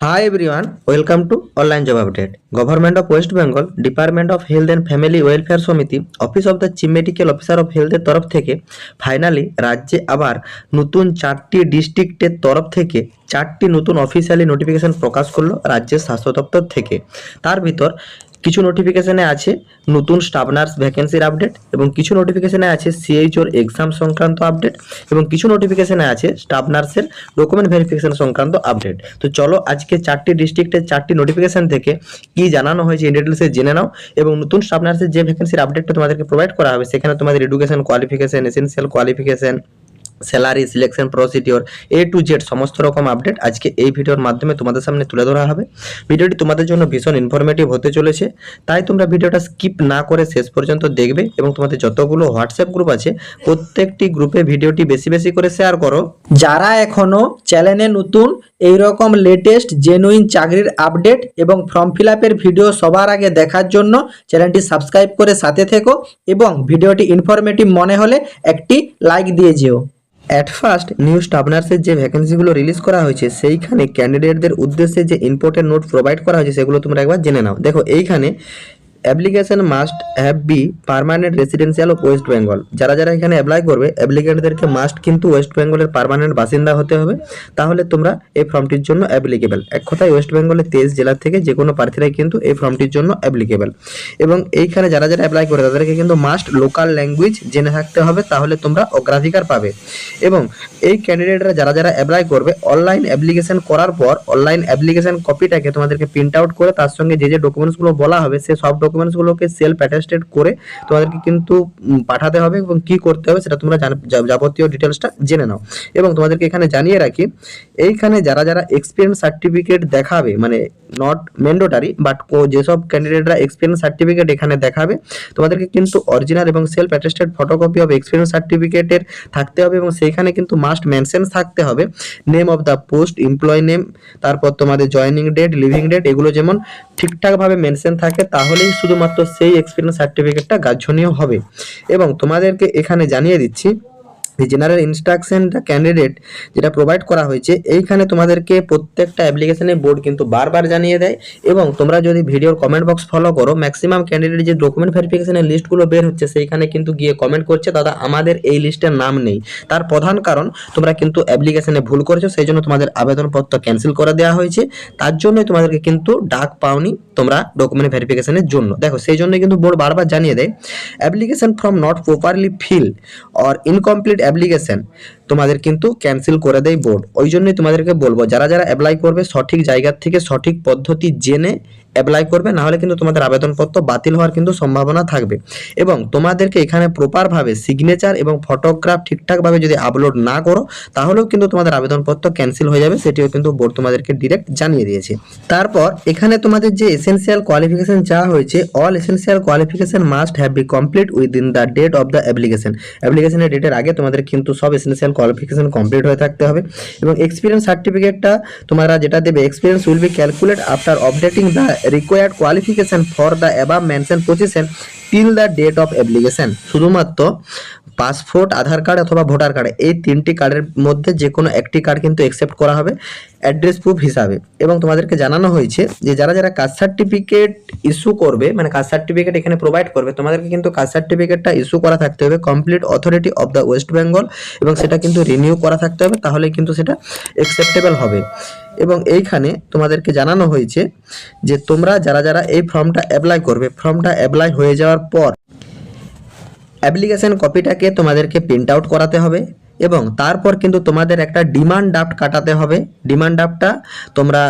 Hi everyone, welcome to Online Job Update. Government of West Bengal, Department of Health and Family Welfare Committee, Office of the Chief Medical Officer of Health এর তরফ থেকে finally রাজ্যে আবার নতুন 4টি ডিস্ট্রিক্টের তরফ থেকে 4টি নতুন অফিসিয়ালি নোটিফিকেশন প্রকাশ করলো রাজ্যের স্বাস্থ্য দপ্তর থেকে। তার ভিতর কিছু নোটিফিকেশনে আছে নতুন স্টাফ নার্স ভ্যাকেন্সির আপডেট এবং কিছু নোটিফিকেশনে আছে সিএইচওর এক্সাম সংক্রান্ত আপডেট এবং কিছু নোটিফিকেশনে আছে স্টাফ নার্সের ডকুমেন্ট ভেরিফিকেশন সংক্রান্ত আপডেট। তো চলো আজকে 4টি ডিস্ট্রিক্টের 4টি নোটিফিকেশন থেকে কি জানানো হয়েছে ইন ডিটেলসে জেনে নাও এবং নতুন স্টাফ নার্সের যে ভ্যাকেন্সির আপডেটটা তোমাদেরকে প্রোভাইড করা হবে সেখানে তোমাদের education qualification, essential qualification, salary, selection procedure A to Z সমস্ত রকম আপডেট আজকে এই ভিডিওর মাধ্যমে তোমাদের সামনে তুলে ধরা হবে। ভিডিওটি তোমাদের জন্য ভীষণ ইনফরমেটিভ হতে চলেছে, তাই তোমরা ভিডিওটা স্কিপ না করে শেষ পর্যন্ত দেখবে এবং তোমাদের যতগুলো হোয়াটসঅ্যাপ গ্রুপ আছে প্রত্যেকটি গ্রুপে ভিডিওটি বেশি বেশি করে শেয়ার করো। যারা এখনো চ্যানেলে নতুন এই রকম লেটেস্ট জেনুইন চাকরির আপডেট এবং ফর্ম ফিল আপের ভিডিও সবার আগে দেখার জন্য চ্যানেলটি সাবস্ক্রাইব করে সাথে থেকো এবং ভিডিওটি ইনফরমেটিভ মনে হলে একটি লাইক দিয়ে যেও। অ্যাট ফার্স্ট নিউ স্টাফ নার্সের যে ভ্যাকেন্সিগুলো রিলিজ করা হয়েছে সেইখানে ক্যান্ডিডেটদের উদ্দেশ্যে যে ইম্পর্টেন্ট নোট প্রোভাইড করা হয়েছে সেগুলো তোমরা একবার জেনে নাও। দেখো এইখানে application must have be permanent residential of West Bengal. যারা যারা এখানে অ্যাপ্লাই করবে অ্যাপ্লিকেন্টদেরকে মাস্ট কিন্তু ওয়েস্ট বেঙ্গলের পার্মানেন্ট বাসিন্দা হতে হবে, তাহলে তোমরা এই ফর্মটির জন্য অ্যাপ্লিকেবল। এক কথায় ওয়েস্ট বেঙ্গলের 23 জেলা থেকে যে কোনো প্রার্থীরাই কিন্তু এই ফর্মটির জন্য অ্যাপ্লিকেবল। এবং এইখানে যারা যারা অ্যাপ্লাই করে তাদেরকে কিন্তু মাস্ট লোকাল ল্যাঙ্গুয়েজ জেনে থাকতে হবে, তাহলে তোমরা অগ্রাধিকার পাবে। এবং এই ক্যান্ডিডেটরা যারা যারা অ্যাপ্লাই করবে অনলাইন অ্যাপ্লিকেশন করার পর অনলাইন অ্যাপ্লিকেশন কপিটাকে তোমাদেরকে প্রিন্ট আউট করে তার সঙ্গে যে যে ডকুমেন্টসগুলো বলা হবে সে সব ডকুমেন্টসগুলোকে সেলফ অ্যাটেস্টেড করে তোমাদেরকে কিন্তু পাঠাতে হবে এবং কি করতে হবে সেটা তোমরা যাবতীয় ডিটেলসটা জেনে নাও। এবং তোমাদেরকে এখানে জানিয়ে রাখি, এইখানে যারা যারা এক্সপিরিয়েন্স সার্টিফিকেট দেখাবে, মানে নট ম্যান্ডেটরি বাট যেসব ক্যান্ডিডেটরা এক্সপিরিয়েন্স সার্টিফিকেট এখানে দেখাবে তোমাদেরকে কিন্তু অরিজিনাল এবং self attested photocopy of experience সার্টিফিকেটের থাকতে হবে এবং সেইখানে কিন্তু মাস্ট মেনশন থাকতে হবে name of the post, employ name, তারপর তোমাদের জয়েনিং ডেট, লিভিং ডেট, এগুলো যেমন ঠিকঠাকভাবে মেনশন থাকে তাহলেই শুধুমাত্র সেই এক্সপিরিয়েন্স সার্টিফিকেটটা গ্রাহ্যনীয় হবে। এবং তোমাদেরকে এখানে জানিয়ে দিচ্ছি জেনারেল ইনস্ট্রাকশনটা ক্যান্ডিডেট যেটা প্রোভাইড করা হয়েছে এইখানে তোমাদেরকে প্রত্যেকটা অ্যাপ্লিকেশনে বোর্ড কিন্তু বারবার জানিয়ে দেয়। এবং তোমরা যদি ভিডিওর কমেন্ট বক্স ফলো করো ম্যাক্সিমাম ক্যান্ডিডেট যে ডকুমেন্ট ভেরিফিকেশনের লিস্টগুলো বের হচ্ছে সেইখানে কিন্তু গিয়ে কমেন্ট করছে দাদা আমাদের এই লিস্টের নাম নেই। তার প্রধান কারণ তোমরা কিন্তু অ্যাপ্লিকেশনে ভুল করেছো, সেই জন্য তোমাদের আবেদনপত্র ক্যান্সেল করে দেওয়া হয়েছে, তার জন্যই তোমাদেরকে কিন্তু ডাক পাওনি তোমরা ডকুমেন্ট ভেরিফিকেশনের জন্য। দেখো সেই জন্য কিন্তু বোর্ড বারবার জানিয়ে দেয় application form not properly fill or incomplete application তোমাদের কিন্তু ক্যান্সেল করে দেয় বোর্ড। ওই জন্যই তোমাদেরকে বলবো যারা যারা অ্যাপ্লাই করবে সঠিক জায়গা থেকে সঠিক পদ্ধতি জেনে অ্যাপ্লাই করবে, না হলে কিন্তু তোমাদের আবেদনপত্র বাতিল হওয়ার কিন্তু সম্ভাবনা থাকবে। এবং তোমাদেরকে এখানে প্রপারভাবে সিগনেচার এবং ফটোগ্রাফ ঠিকঠাকভাবে যদি আপলোড না করো তাহলেও কিন্তু তোমাদের আবেদনপত্র ক্যান্সেল হয়ে যাবে, সেটিও কিন্তু বোর্ড তোমাদেরকে ডিরেক্ট জানিয়ে দিয়েছে। তারপর এখানে তোমাদের যে এসেনশিয়াল কোয়ালিফিকেশন চাওয়া হয়েছে all essential qualification must have be complete within the date of the অ্যাপ্লিকেশনের ডেটের আগে তোমাদের কিন্তু সব এসেনশিয়াল কোয়ালিফিকেশন কমপ্লিট হয়ে থাকতে হবে। এবং এক্সপিরিয়েন্স সার্টিফিকেটটা তোমরা যেটা দেবে experience will be calculate after updating the required qualification for the above mentioned position till the date of application। শুধুমাত্র পাসপোর্ট, আধার কার্ড অথবা ভোটার কার্ড এই 3টি কার্ডের মধ্যে যে কোনো একটি কার্ড কিন্তু অ্যাকসেপ্ট করা হবে অ্যাড্রেস প্রুফ হিসাবে। এবং তোমাদেরকে জানানো হয়েছে যে যারা যারা কাস্ট সার্টিফিকেট ইস্যু করবে, মানে কাস্ট সার্টিফিকেট এখানে প্রোভাইড করবে, তোমাদেরকে কিন্তু কাস্ট সার্টিফিকেটটা ইস্যু করা থাকতে হবে complete authority of the West Bengal এবং সেটা কিন্তু রিনিউ করা থাকতে হবে, তাহলে কিন্তু সেটা অ্যাকসেপ্টেবল হবে। এবং এইখানে তোমাদেরকে জানানো হয়েছে যে তোমরা যারা যারা এই ফর্মটা অ্যাপ্লাই করবে ফর্মটা অ্যাপ্লাই হয়ে যাওয়ার পর অ্যাপ্লিকেশন কপিটাকে তোমাদেরকে প্রিন্ট আউট করাতে হবে এবং তারপর কিন্তু তোমাদের একটা ডিমান্ড ড্রাফট কাটাতে হবে। ডিমান্ড ড্রাফটটা তোমরা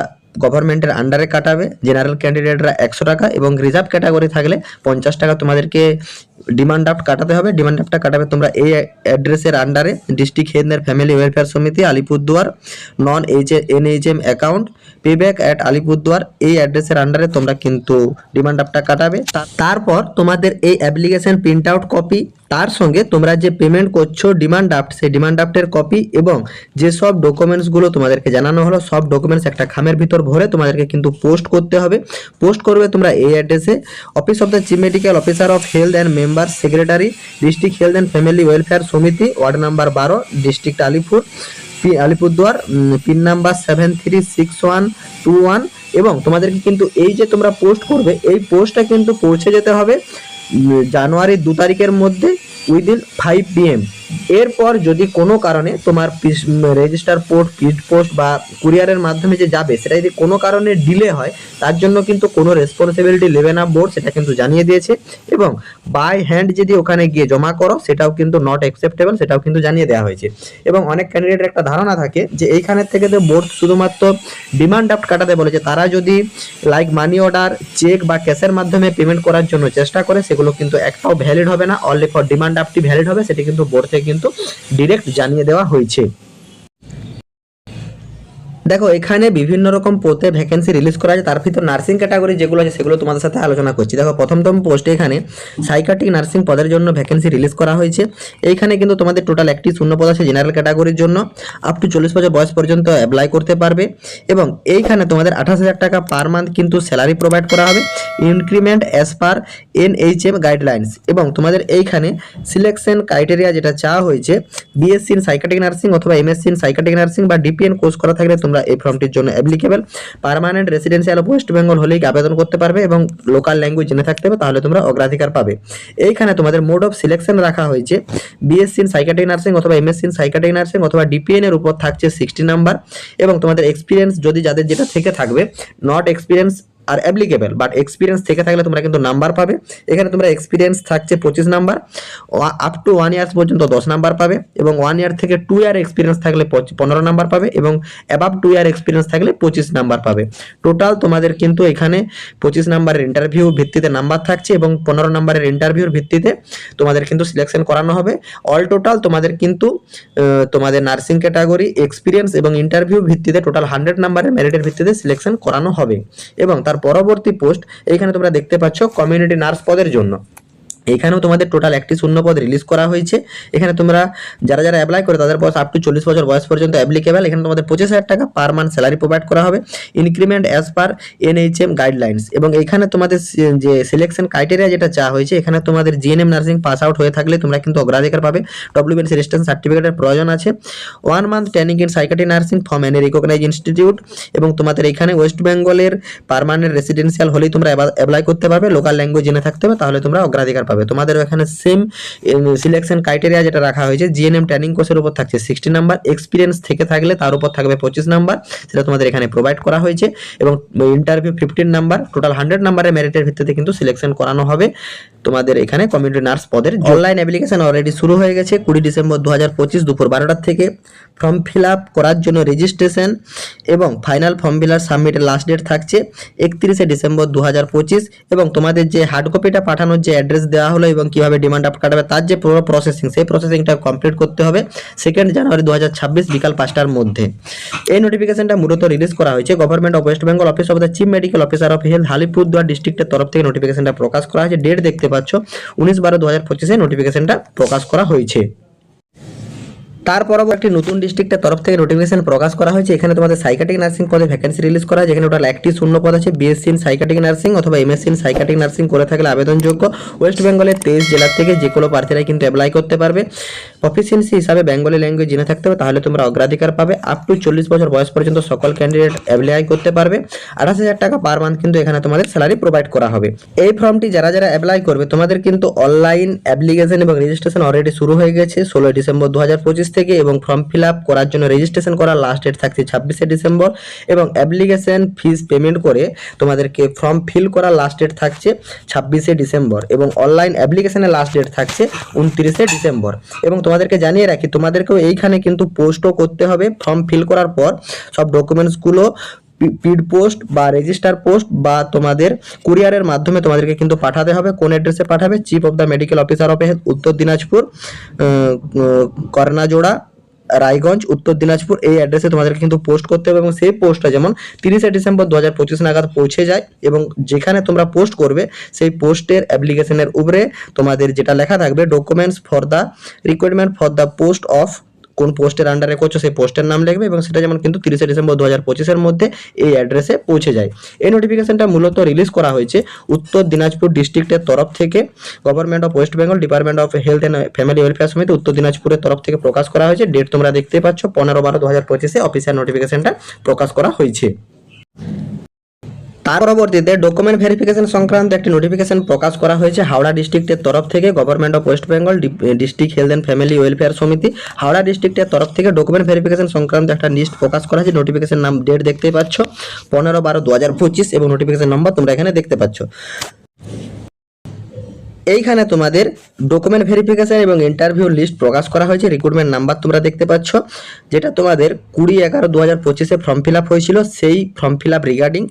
গভর্নমেন্টের আন্ডারে কাটাবে। জেনারেল ক্যান্ডিডেটরা 100 টাকা এবং রিজার্ভ ক্যাটাগরি থাকলে 50 টাকা তোমাদেরকে ডিমান্ড ড্রাফট কাটাতে হবে। ডিমান্ড ড্রাফটটা কাটাবে তোমরা এই অ্যাড্রেসের আন্ডারে district health and family welfare samiti Alipurduar non NHM account payback at Alipurduar এই অ্যাড্রেসের আন্ডারে তোমরা কিন্তু ডিমান্ড ড্রাফটটা কাটাবে। তারপর তোমাদের এই অ্যাপ্লিকেশন প্রিন্ট আউট কপি তার সঙ্গে তোমরা যে পেমেন্ট করছো ডিমান্ড ড্রাফট সেই ডিমান্ড ড্রাফটের কপি এবং যেসব ডকুমেন্টসগুলো তোমাদেরকে জানানো হলো সব ডকুমেন্টস একটা খামের ভিতর ভরে তোমাদেরকে কিন্তু পোস্ট করতে হবে। পোস্ট করবে তোমরা এই অ্যাড্রেসে office of the chief medical officer of health and member secretary district health and family welfare samiti ward number 12 district Alipur Alipurduar, pin number 736121। এবং তোমাদেরকে কিন্তু এই যে তোমরা পোস্ট করবে, এই পোস্টটা কিন্তু পৌঁছে যেতে হবে জানুয়ারি 2 তারিখের মধ্যে উইদিন 5 PM। এরপর যদি কোনো কারণে তোমার রেজিস্টার পোস্ট, স্পিড পোস্ট বা কুরিয়ারের মাধ্যমে যে যাবে, সেটা যদি কোনো কারণে ডিলে হয়, তার জন্য কিন্তু কোনো রেসপন্সিবিলিটি নেবে না বোর্ড, সেটা কিন্তু জানিয়ে দিয়েছে। এবং বাই হ্যান্ড যদি ওখানে গিয়ে জমা করো, সেটাও কিন্তু নট অ্যাকসেপ্টেবল, সেটাও কিন্তু জানিয়ে দেওয়া হয়েছে। এবং অনেক ক্যান্ডিডেটের একটা ধারণা থাকে যে এইখানের থেকে তো বোর্ড শুধুমাত্র ডিমান্ড ড্রাফট কাটাতে বলেছে, তারা যদি লাইক মানি অর্ডার, চেক বা ক্যাশের মাধ্যমে পেমেন্ট করার জন্য চেষ্টা করে, সেগুলো কিন্তু একটাও ভ্যালিড হবে না। অনলি ফর ডিমান্ড ড্রাফটই ভ্যালিড হবে, সেটি কিন্তু বোর্ড থেকে কিন্তু ডিরেক্ট জানিয়ে দেওয়া হয়েছে। দেখো এখানে বিভিন্ন রকম পদে ভ্যাকেন্সি রিলিজ করা আছে, তার ভিতর নার্সিং ক্যাটাগরি যেগুলো আছে সেগুলো তোমাদের সাথে আলোচনা করছি। দেখো প্রথমতম পোস্টে এখানে সাইকাট্রিক নার্সিং পদের জন্য ভ্যাকেন্সি রিলিজ করা হয়েছে। এইখানে কিন্তু তোমাদের টোটাল একটি শূন্য পদ আছে জেনারেল ক্যাটাগরির জন্য, আপ টু 40 বছর বয়স পর্যন্ত অ্যাপ্লাই করতে পারবে। এবং এইখানে তোমাদের 28,000 টাকা পার মান্থ কিন্তু স্যালারি প্রোভাইড করা হবে, increment as per NHM guidelines. এবং তোমাদের এইখানে সিলেকশন ক্রাইটেরিয়া যেটা চাওয়া হয়েছে, বিএসসি ইন সাইকাট্রিক নার্সিং অথবা এমএসসি ইন সাইকাট্রিক নার্সিং বা ডিপিএন কোর্স করা থাকলে তোমরা এই ফর্মটির জন্য applicable. Permanent residential West Bengal হলেই আবেদন করতে পারবে এবং লোকাল ল্যাঙ্গুয়েজ জেনে থাকতে হবে, তাহলে তোমরা অগ্রাধিকার পাবে। এইখানে তোমাদের মোড অফ সিলেকশন রাখা হয়েছে বিএসসি ইন সাইকাট্রিক নার্সিং অথবা এমএসসি ইন সাইকাট্রিক নার্সিং অথবা ডিপিএন এর উপর থাকছে 60 নাম্বার। এবং তোমাদের এক্সপিরিয়েন্স যদি যাদের যেটা থেকে থাকবে, নট এক্সপিরিয়েন্স আর অ্যাপ্লিকেবল, বাট এক্সপিরিয়েন্স থেকে থাকলে তোমরা কিন্তু নাম্বার পাবে। এখানে তোমরা এক্সপিরিয়েন্স থাকছে 25 নাম্বার, আপ টু 1 ইয়ার্স পর্যন্ত 10 নাম্বার পাবে। এবং 1 ইয়ার থেকে 2 ইয়ার এক্সপিরিয়েন্স থাকলে 15 নাম্বার পাবে। এবং অ্যাবাভ 2 ইয়ার এক্সপিরিয়েন্স থাকলে 25 নাম্বার পাবে। টোটাল তোমাদের কিন্তু এখানে 25 নাম্বারের ইন্টারভিউ ভিত্তিতে নাম্বার থাকছে এবং 15 নাম্বারের ইন্টারভিউর ভিত্তিতে তোমাদের কিন্তু সিলেকশন করানো হবে। অল টোটাল তোমাদের কিন্তু তোমাদের নার্সিং ক্যাটাগরি, এক্সপিরিয়েন্স এবং ইন্টারভিউ ভিত্তিতে টোটাল 100 নাম্বারের মেরিটের ভিত্তিতে সিলেকশন করানো হবে। এবং তার পরবর্তী পোস্ট এইখানে তোমরা দেখতে পাচ্ছ কমিউনিটি নার্স পদের জন্য। এখানেও তোমাদের টোটাল একটি শূন্য পদ রিলিজ করা হয়েছে। এখানে তোমরা যারা যারা অ্যাপ্লাই করে তাদের বয়স আপ টু 40 বছর বয়স পর্যন্ত অ্যাপ্লিকেবল। এখানে তোমাদের 25,000 টাকা পার মান্থ স্যালারি প্রোভাইড করা হবে, increment as per NHM guidelines. এবং এখানে তোমাদের যে সিলেকশন ক্রাইটেরিয়া যেটা চাওয়া হয়েছে, এখানে তোমাদের জিএনএম নার্সিং পাস আউট হয়ে থাকলে তোমরা কিন্তু অগ্রাধিকার পাবে। WBNC রেজিস্ট্রেশন সার্টিফিকেটের প্রয়োজন আছে। 1 month training in psychiatric nursing from any recognised institute. এবং তোমাদের এখানে ওয়েস্ট বেঙ্গলের পার্মানেন্ট রেসিডেন্সিয়াল হলেই তোমরা অ্যাপ্লাই করতে পারবে, লোকাল ল্যাঙ্গুয়েজ জেনে থাকতে হবে, তাহলে তোমরা অগ্রাধিকার পাবে। তোমাদের এখানে সেম সিলেকশন ক্রাইটেরিয়া যেটা রাখা হয়েছে, জিএনএম ট্রেনিং কোর্সের উপর থাকছে 60 নাম্বার, এক্সপিরিয়েন্স থেকে থাকলে তার উপর থাকবে 25 নাম্বার, সেটা তোমাদের এখানে প্রোভাইড করা হয়েছে। এবং ইন্টারভিউ 15 নাম্বার, টোটাল 100 নাম্বারের মেরিটের ভিত্তিতে কিন্তু সিলেকশন করানো হবে তোমাদের এখানে কমিউনিটি নার্স পদের। অনলাইন অ্যাপ্লিকেশন অলরেডি শুরু হয়ে গেছে 20 ডিসেম্বর 2025 দুপুর 12টার থেকে। ফর্ম ফিল আপ করার জন্য রেজিস্ট্রেশন এবং ফাইনাল ফর্ম ফিল আপ সাবমিটের লাস্ট ডেট থাকছে 31 ডিসেম্বর 2025। এবং তোমাদের যে হার্ড কপিটা পাঠানোর যে অ্যাড্রেস দেওয়া হলো এবং কিভাবে ডিমান্ড ড্রাফট কাটাবে তার যে পুরো প্রসেসিং, সেই প্রসেসিংটা কমপ্লিট করতে হবে 2 জানুয়ারি 2026 বিকাল 5টার মধ্যে। এই নোটিফিকেশনটা মূলত রিলিজ করা হয়েছে government of West Bengal office of the chief medical officer of health Alipurduar ডিস্ট্রিক্টের তরফ থেকে নোটিফিকেশনটা প্রকাশ করা হয়েছে। ডেট দেখতে পাচ্ছ 19/12/2025 নোটিফিকেশনটা প্রকাশ করা হয়েছে। তার পরবর্তী নতুন ডিস্ট্রিক্টের তরফ থেকে নোটিফিকেশন প্রকাশ করা হয়েছে। এখানে তোমাদের সাইকাট্রিক নার্সিং পদে ভ্যাকেন্সি রিলিজ করা হয়, যেখানে টোটাল একটি শূন্য পদ আছে। বিএসসি ইন সাইকাট্রিক নার্সিং অথবা এমএসসি ইন সাইকাট্রিক নার্সিং করে থাকলে আবেদনযোগ্য। ওয়েস্ট বেঙ্গলের 23 জেলা থেকে যে কোনো প্রার্থীরাই কিন্তু অ্যাপ্লাই করতে পারবে। প্রফিসিয়েন্সি হিসাবে বেঙ্গলি ল্যাঙ্গুয়েজ জেনে থাকতে হবে, তাহলে তোমরা অগ্রাধিকার পাবে। আপ টু 40 বছর বয়স পর্যন্ত সকল ক্যান্ডিডেট অ্যাপ্লাই করতে পারবে। 28,000 টাকা পার মান্থ কিন্তু এখানে তোমাদের স্যালারি প্রোভাইড করা হবে। এই ফর্মটি যারা যারা অ্যাপ্লাই করবে, তোমাদের কিন্তু অনলাইন অ্যাপ্লিকেশন এবং রেজিস্ট্রেশন অলরেডি শুরু হয়ে গেছে 16 ডিসেম্বর 2025 থেকে। এবং ফর্ম ফিল আপ করার জন্য রেজিস্ট্রেশন করার লাস্ট ডেট থাকছে 26 ডিসেম্বর। এবং অ্যাপ্লিকেশন ফিস পেমেন্ট করে তোমাদেরকে ফর্ম ফিল করার লাস্ট ডেট থাকছে 26 ডিসেম্বর। এবং অনলাইন অ্যাপ্লিকেশনের লাস্ট ডেট থাকছে 29 ডিসেম্বর। এবং তোমাদেরকে জানিয়ে রাখি, তোমাদেরকেও এইখানে কিন্তু পোস্টও করতে হবে। ফর্ম ফিল করার পর সব ডকুমেন্টসগুলো স্পিড পোস্ট বা রেজিস্টার পোস্ট বা তোমাদের কুরিয়ারের মাধ্যমে তোমাদেরকে কিন্তু পাঠাতে হবে। কোন অ্যাড্রেসে পাঠাবে? Chief of the medical officer of health, উত্তর দিনাজপুর, কর্ণাজোড়া, রায়গঞ্জ, উত্তর দিনাজপুর। এই অ্যাড্রেসে তোমাদেরকে কিন্তু পোস্ট করতে হবে। এবং সেই পোস্টটা যেমন 30 ডিসেম্বর 2025 নাগাদ পৌঁছে যায়। এবং যেখানে তোমরা পোস্ট করবে সেই পোস্টের অ্যাপ্লিকেশনের উপরে তোমাদের যেটা লেখা থাকবে, documents for the requirement for the post of কোন পোস্টের আন্ডারে করছো সেই পোস্টের নাম লিখবে এবং সেটা যেমন কিন্তু 30 ডিসেম্বর 2025 মধ্যে এই অ্যাড্রেসে পৌঁছে যায়। এই নোটিফিকেশনটা মূলত রিলিজ করা হয়েছে উত্তর দিনাজপুর ডিস্ট্রিক্টের তরফ থেকে। Government of West Bengal department of health and family welfare সমিতি উত্তর দিনাজপুরের তরফ থেকে প্রকাশ করা হয়েছে। ডেট তোমরা দেখতে পাচ্ছ 15/12/2025 অফিসিয়াল নোটিফিকেশনটা প্রকাশ করা হয়েছে। তার পরবর্তীতে ডকুমেন্ট ভেরিফিকেশন সংক্রান্ত একটি নোটিফিকেশন প্রকাশ করা হয়েছে হাওড়া ডিস্ট্রিক্টের তরফ থেকে। Government of West Bengal district health and family welfare সমিতি হাওড়া ডিস্ট্রিক্টের তরফ থেকে ডকুমেন্ট ভেরিফিকেশন সংক্রান্ত একটা লিস্ট প্রকাশ করা হয়েছে। নোটিফিকেশন নাম ডেট দেখতেই পাচ্ছ 15/12/2025 এবং নোটিফিকেশন নম্বর তোমরা এখানে দেখতে পাচ্ছ। এইখানে তোমাদের ডকুমেন্ট ভেরিফিকেশন এবং ইন্টারভিউ লিস্ট প্রকাশ করা হয়েছে। রিক্রুটমেন্ট নাম্বার তোমরা দেখতে পাচ্ছ, যেটা তোমাদের 20/11/2025 ফর্ম ফিল আপ হয়েছিল সেই ফর্ম ফিল আপ রিগার্ডিং।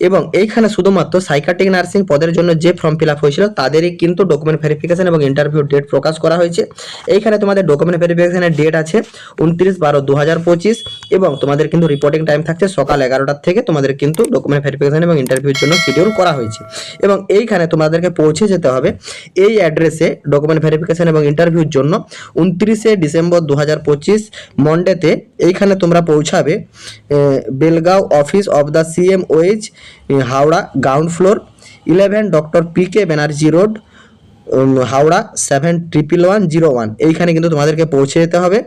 এবং এইখানে শুধুমাত্র সাইকাট্রিক নার্সিং পদের জন্য যে ফর্ম ফিল আপ হয়েছিল তাদেরই কিন্তু ডকুমেন্ট ভেরিফিকেশন এবং ইন্টারভিউ ডেট প্রকাশ করা হয়েছে। এইখানে তোমাদের ডকুমেন্ট ভেরিফিকেশনের ডেট আছে 29/12/2025 এবং তোমাদের কিন্তু রিপোর্টিং টাইম থাকছে সকাল 11টার থেকে। তোমাদের কিন্তু ডকুমেন্ট ভেরিফিকেশন এবং ইন্টারভিউর জন্য শিডিউল করা হয়েছে এবং এইখানে তোমাদেরকে পৌঁছে যেতে হবে এই অ্যাড্রেসে ডকুমেন্ট ভেরিফিকেশন এবং ইন্টারভিউর জন্য 29 ডিসেম্বর 2025 মন্ডেতে। এইখানে তোমরা পৌঁছাবে Belgaum office of the CMOH Howrah ground floor 11 doctor PK Banerjee road Howrah 711101। এইখানে কিন্তু তোমাদেরকে পৌঁছে যেতে হবে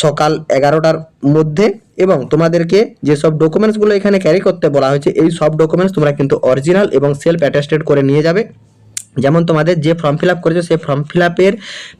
সকাল 11টার মধ্যে। এবং তোমাদেরকে যেসব ডকুমেন্টসগুলো এখানে ক্যারি করতে বলা হয়েছে এই সব ডকুমেন্টস তোমরা কিন্তু অরিজিনাল এবং সেলফ অ্যাটেস্টেড করে নিয়ে যাবে। যেমন তোমাদের যে ফর্ম ফিল আপ করেছো সেই ফর্ম ফিল আপের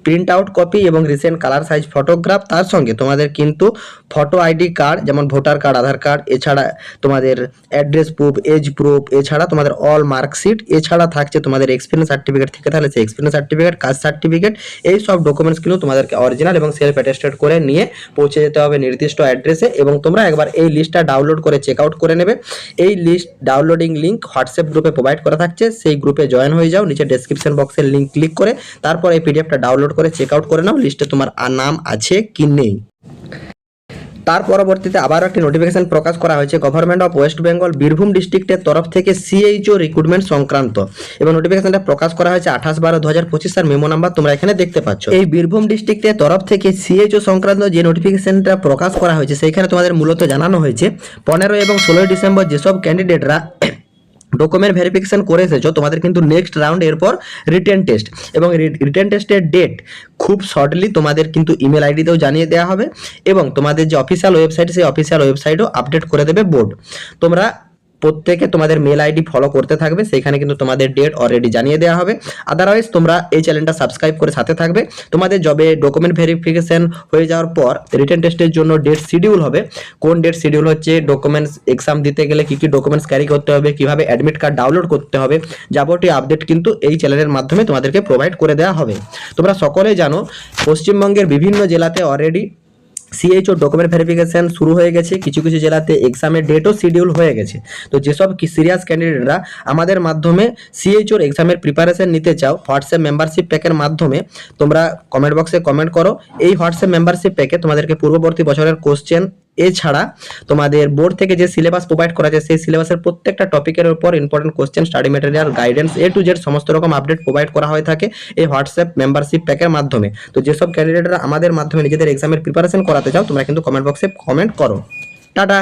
প্রিন্ট আউট কপি এবং রিসেন্ট কালার সাইজ ফটোগ্রাফ, তার সঙ্গে তোমাদের কিন্তু ফটো আইডি কার্ড যেমন ভোটার কার্ড, আধার কার্ড, এছাড়া তোমাদের অ্যাড্রেস প্রুফ, এজ প্রুফ, এছাড়া তোমাদের অল মার্কশিট, এছাড়া থাকছে তোমাদের এক্সপিরিয়েন্স সার্টিফিকেট থেকে তাহলে সেই এক্সপিরিয়েন্স সার্টিফিকেট, কাস্ট সার্টিফিকেট, এই সব ডকুমেন্টস কিন্তু তোমাদেরকে অরিজিনাল এবং সেলফ অ্যাটেস্টেড করে নিয়ে পৌঁছে যেতে হবে নির্দিষ্ট অ্যাড্রেসে। এবং তোমরা একবার এই লিস্টটা ডাউনলোড করে চেক আউট করে নেবে। এই লিস্ট ডাউনলোডিং লিঙ্ক হোয়াটসঅ্যাপ গ্রুপে প্রোভাইড করা থাকছে, সেই গ্রুপে জয়েন হয়ে যাও। নিচে ডেসক্রিপশন বক্সের লিঙ্ক ক্লিক করে তারপর এই পিডিএফটা ডাউনলোড করে চেক আউট করে নাও লিস্টে তোমার নাম আছে কি নেই। তার পরবর্তীতে আবারও একটি নোটিফিকেশন প্রকাশ করা হয়েছে গভর্নমেন্ট অফ ওয়েস্ট বেঙ্গল বীরভূম ডিস্ট্রিক্টের তরফ থেকে CHO রিক্রুটমেন্ট সংক্রান্ত এবং নোটিফিকেশনটা প্রকাশ করা হয়েছে 28/12/2025 আর মেমো নাম্বার তোমরা এখানে দেখতে পাচ্ছ। এই বীরভূম ডিস্ট্রিক্টের তরফ থেকে CHO সংক্রান্ত যে নোটিফিকেশনটা প্রকাশ করা হয়েছে সেইখানে তোমাদের মূলত জানানো হয়েছে 15 এবং 16 ডিসেম্বর যেসব ক্যান্ডিডেটরা ডকুমেন্ট ভেরিফিকেশন করে এসেছো তোমাদের কিন্তু নেক্সট রাউন্ড এরপর রিটেন টেস্ট এবং রিটেন টেস্টের ডেট খুব শর্টলি তোমাদের কিন্তু ইমেল আইডিতেও জানিয়ে দেওয়া হবে এবং তোমাদের যে অফিসিয়াল ওয়েবসাইট সেই অফিসিয়াল ওয়েবসাইটও আপডেট করে দেবে বোর্ড। তোমরা প্রত্যেকে তোমাদের মেল আইডি ফলো করতে থাকবে, সেখানে কিন্তু তোমাদের ডেট অলরেডি জানিয়ে দেওয়া হবে। আদারওয়াইজ তোমরা এই চ্যানেলটা সাবস্ক্রাইব করে সাথে থাকবে। তোমাদের জবে ডকুমেন্ট ভেরিফিকেশন হয়ে যাওয়ার পর রিটেন টেস্টের জন্য ডেট শিডিউল হবে। কোন ডেট শিডিউল হচ্ছে, ডকুমেন্টস এক্সাম দিতে গেলে কী কী ডকুমেন্টস ক্যারি করতে হবে, কীভাবে অ্যাডমিট কার্ড ডাউনলোড করতে হবে, যাবতীয় আপডেট কিন্তু এই চ্যানেলের মাধ্যমে তোমাদেরকে প্রোভাইড করে দেওয়া হবে। তোমরা সকলেই জানো পশ্চিমবঙ্গের বিভিন্ন জেলাতে অলরেডি CHO ডকুমেন্ট ভেরিফিকেশন শুরু হয়ে গেছে, কিছু কিছু জেলাতে এক্সামের ডেটও শিডিউল হয়ে গেছে। তো যেসব সিরিয়াস ক্যান্ডিডেটরা আমাদের মাধ্যমে CHOর এক্সামের প্রিপারেশন নিতে চাও হোয়াটসঅ্যাপ মেম্বারশিপ প্যাকের মাধ্যমে তোমরা কমেন্ট বক্সে কমেন্ট করো। এই হোয়াটসঅ্যাপ মেম্বারশিপ প্যাকে তোমাদেরকে পূর্ববর্তী বছরের কোশ্চেন এছাড়া তোমাদের বোর্ড থেকে যে সিলেবাস প্রোভাইড করা যায় সেই সিলেবাসের প্রত্যেকটা টপিকের উপর important question, study material, guidance A to Z সমস্ত রকম আপডেট প্রোভাইড করা হয়ে থাকে এই হোয়াটসঅ্যাপ মেম্বারশিপ প্যাকের মাধ্যমে। তো যেসব ক্যান্ডিডেটরা আমাদের মাধ্যমে নিজেদের এক্সামের প্রিপারেশন করাতে চাও তোমরা কিন্তু কমেন্ট বক্সে কমেন্ট করো। টাটা।